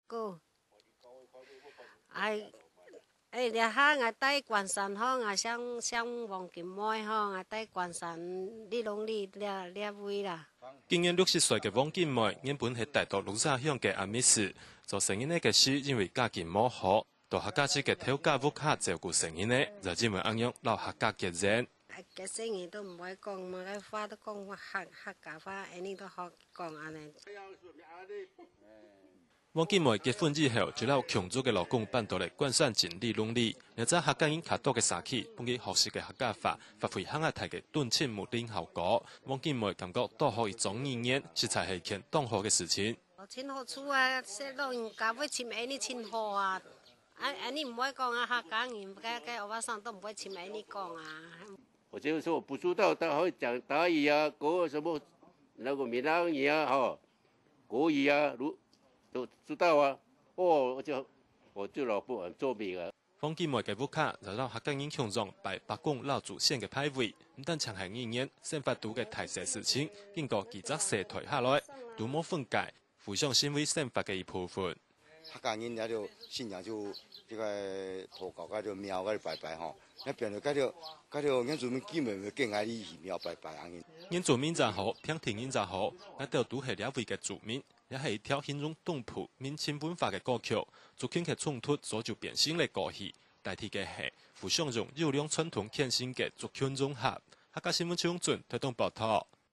個，你哈我帶關山吼，我想黃金妹吼，我帶關山你攏你位啦。今年60歲嘅黃金妹，原本係大多路沙鄉嘅阿美斯，做生意呢嘅事因為家境冇好，到客家市嘅頭家屋客照顧生意呢，就因為咁樣留客家嘅人。嘅生意都唔會講嘛，啲話都講客家話，呢都學講安尼。黃金妹結婚之後，除了強做嘅老公搬到嚟關山盡力努力，又在客家人較多嘅社區，幫佢學習嘅客家話，發揮客家台嘅敦親睦鄰效果。黃金妹感覺多學一種語言，實在係件當好嘅事情。親好處啊，些老人家會親呢親好啊，你唔會講啊客家人，嘅歐巴桑都唔會親呢講啊。我就是說我不知道，他會講達語啊，國什麼那個閩南語啊，哈，國語啊，都知道啊。我就老婆很聰明啊。黃金妹嘅屋企就讓客家人強壯拜白宮老祖先嘅牌位，唔但強係語言，生活度嘅大小事情，經過幾則社台下來，都冇分解，互相成為生活嘅一部分。客家人那就信仰就這個禱告，嗰條廟嗰啲拜拜吼，那變咗嗰條原住民基本就更愛去廟拜拜啊。原住民就好，偏聽人就好，嗰條都係兩位嘅族民，也係一條形容東埔民情文化嘅歌曲，族群嘅衝突所就變成嘅歌戲，代替嘅係互相用優良傳統獻新嘅族群融合。客家新聞張準推動報道。